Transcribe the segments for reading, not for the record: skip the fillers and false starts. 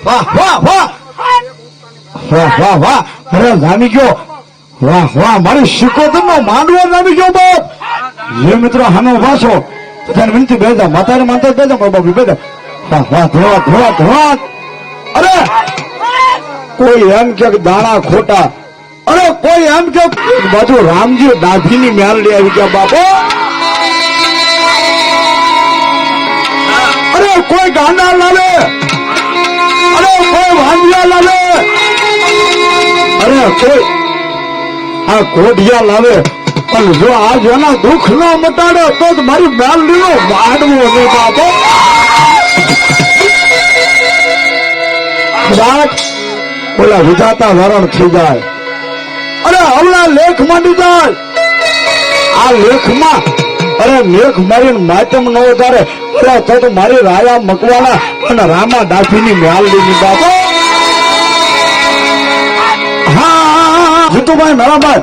વાહ વાહ વાહ વાહ વાહ વાહ અરે જામી ગયો વાહ વાહ મારી શિકોતર નો માંડવો જામી ગયો બાપ જે મિત્રો હામે ઉભા છો તને વિનંતી બેજા માતાને માનતા બેજા બાબા બેજા વાહ વાહ ધોવા ધોવા ધોવા અરે કોઈ એમ કે દાણા ખોટા અરે કોઈ એમ કે બાજુ રામજી દાઢીની મેલડી આવી ગયા બાપો અરે કોઈ ગાંડા લાવે અરે કોઈ વાંદિયા લાવે અરે કોઈ આ કોઢિયા લાવે પણ જો આજ એના દુઃખ ન મટાડે તો જ મારી મેલડી નો વાડવો ને બાપો ઓલા વિધાતા વરણ થઈ જાય અરે હમણાં લેખ માંડી જાય આ લેખમાં અરે મેઘ મારીને માતમ ન વધારે અરે તો મારી રાયા મકવાણા અને રામા ડાફીની મ્યાલડીની બાપો હા જીતુભાઈ મેળાભાઈ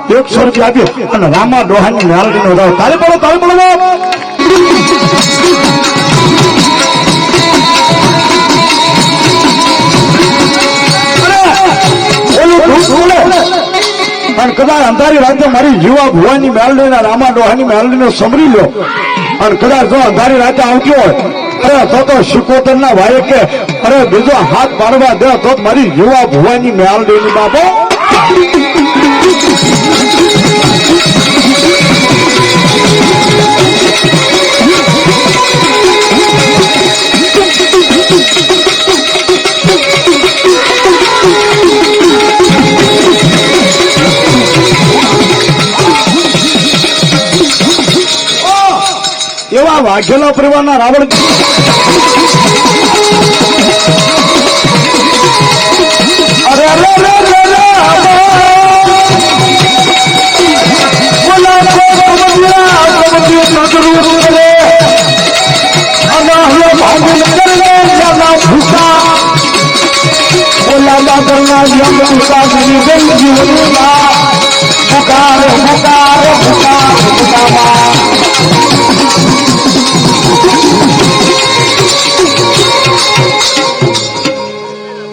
100 રૂપિયા આપી અને રામા ડોહાની મ્યાલડીનો વધારો તાળી પડો અને કદાચ અંધારી રાતે મારી જીવા ભુવાની મેલડી ના રામા ડોહાની મેલડી નો સમરી લો અને કદાચ જો અંધારી રાતે આવતી હોય અરે તો શિકોતર ના ભાઈ કે અરે બીજો હાથ પાડવા દે તો મારી જીવા ભુવાની મેલડી ની બાપો એવા વાઘેલા પરિવારના રાવણ અરે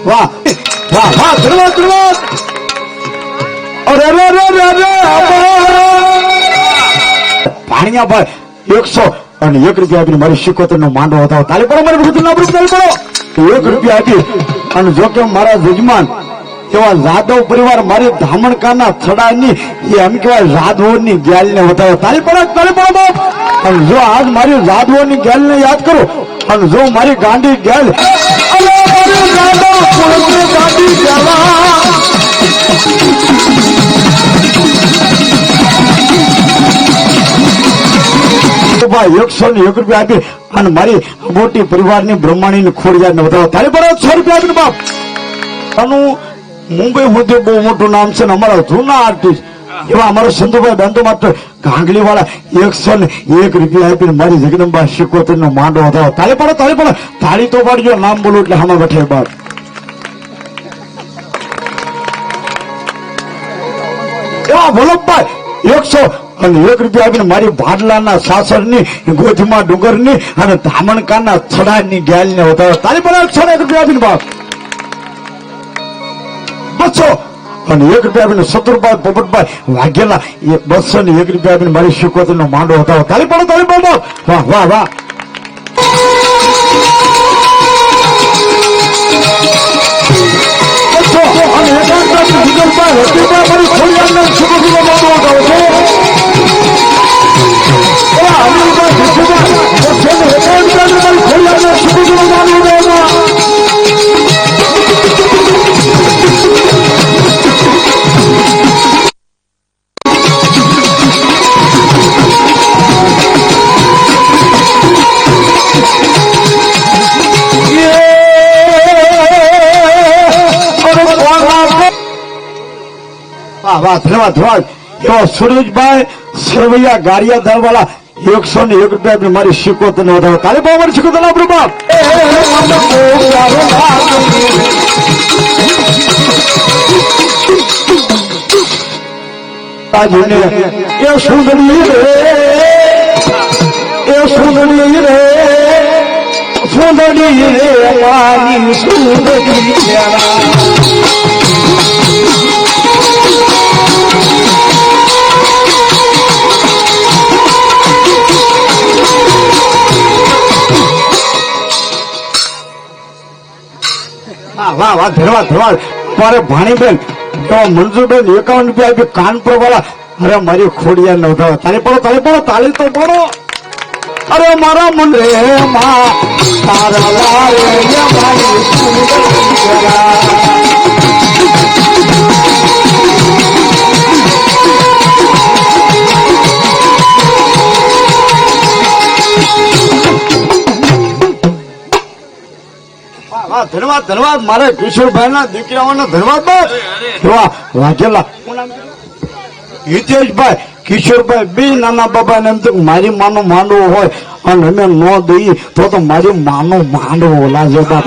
વાહ વાહ વાહ ધન્યવાદ ધન્યવાદ અરે ભાણિયા ભાઈ 101 રૂપિયા આપીને મારી શિકોતર નો માંડો હતા તાલી પડો મારી ભૂત ના તાલી પડો 1 રૂપિયા આપી અને જો કે મારા યજમાન એવા જાદવ પરિવાર મારી ધામણકાના થડાની એમ કહેવાય જાદવોની ગેલ ને વધારો તાલી પડો બાપ અને જો આજ મારી જાદવોની ગેલ ને યાદ કરો અને જો મારી ગાંડી ગેલ ગાંડી ગેલા 101 રૂપિયા આપી અને મારી મોટી પરિવારની બ્રહ્માણીની ખોડિયાર ને વધારો તારી પર 100 રૂપિયા આપીને બાપ આનું મુંબઈ મુદ્દે બહુ મોટું નામ છે ને અમારા જૂના આર્ટિસ્ટ એવા અમારા સંતુભાઈ બેન તો માત્ર ગાંગલી વાળા 101 રૂપિયા આપીને મારી જગદંબા શિકોતર નો માંડો વધારો તાળી પડો તાળી તો પાડજો નામ બોલું એટલે હમણાં બેઠે બાપ એવા વલ્લભભાઈ 101 રૂપિયા આપીને મારી ભાડલાના સાસરની ગોધમાં ડુંગરની અને ધામણકાના થડાની ગેલ ને વધારો તાળી પડો 101 રૂપિયા આપીને બાપ 200 અને 1 રૂપિયા આપીને સતુરભાઈ પોપટભાઈ વાઘેલા 201 રૂપિયા આપીને મારી શિકોતર નો માંડો વધારો તાળી પડો વાહ વાહ વાહ ધન્યવાદ એવા સુરેશભાઈ સરવૈયા ગાડિયા દરવાળા 101 રૂપિયા મારી શિકોતર નો વધારો તારે બહુ મારી શિકોતર આપણું બાપ એ સુંદરી રે સુંદરી રે મારી સુંદરી વાહ વાહ ધન્યવાદ ધન્યવાદ મારે ભાણીબેન તો મંજુબેન 51 રૂપિયા આપી કાનપુર વાળા અરે મારી ખોડિયા નોંધાવો તાળી તો પડો અરે મારા મન રે માં તારા લારે મારી ધન્યવાદ ધન્યવાદ મારે કિશોરભાઈ ના દીકરાઓનો ધન્યવાદ વાઘેલા હિતેશભાઈ કિશોરભાઈ બે નાના બાબા ને એમ તો મારી માનું માંડવો હોય અને અમે ન દઈએ તો મારી માનું માંડવો લાગે બાપ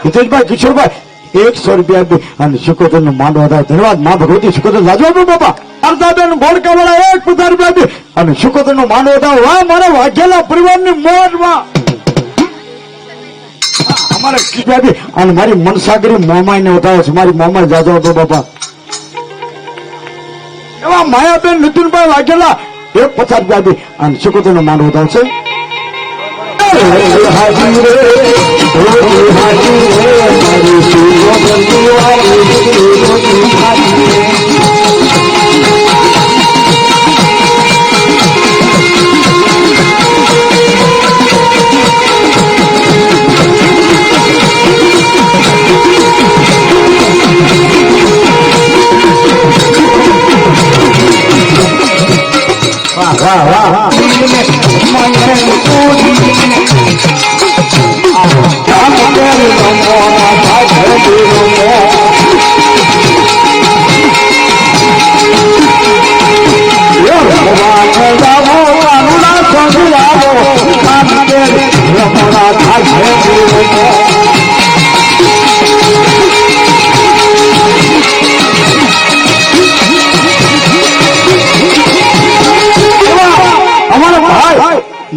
હિતેશભાઈ કિશોરભાઈ 100 રૂપિયા આપી અને શિકોતર નો માંડવો થાય ધન્યવાદ મા ભગવતી શિકોતર લાજો આપો બાપા અર્ધાબેન બોડકા વાળા 1000 રૂપિયા આપી અને શિકોતર નો માંડવો થાય વાહ મારા વાઘેલા પરિવારની મોજમાં અમારે કિશોરભાઈ અને મારી મનસાગરી મોમાઈ ને વધારે છે મારી મોમાઈ જાજો આપો બાપા એવા માયાબેન નીતિનભાઈ વાઘેલા 50 રૂપિયા આપી અને શિકોતર નો માંડવો થાય છે વાહ વાહ વાહ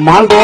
માંડવો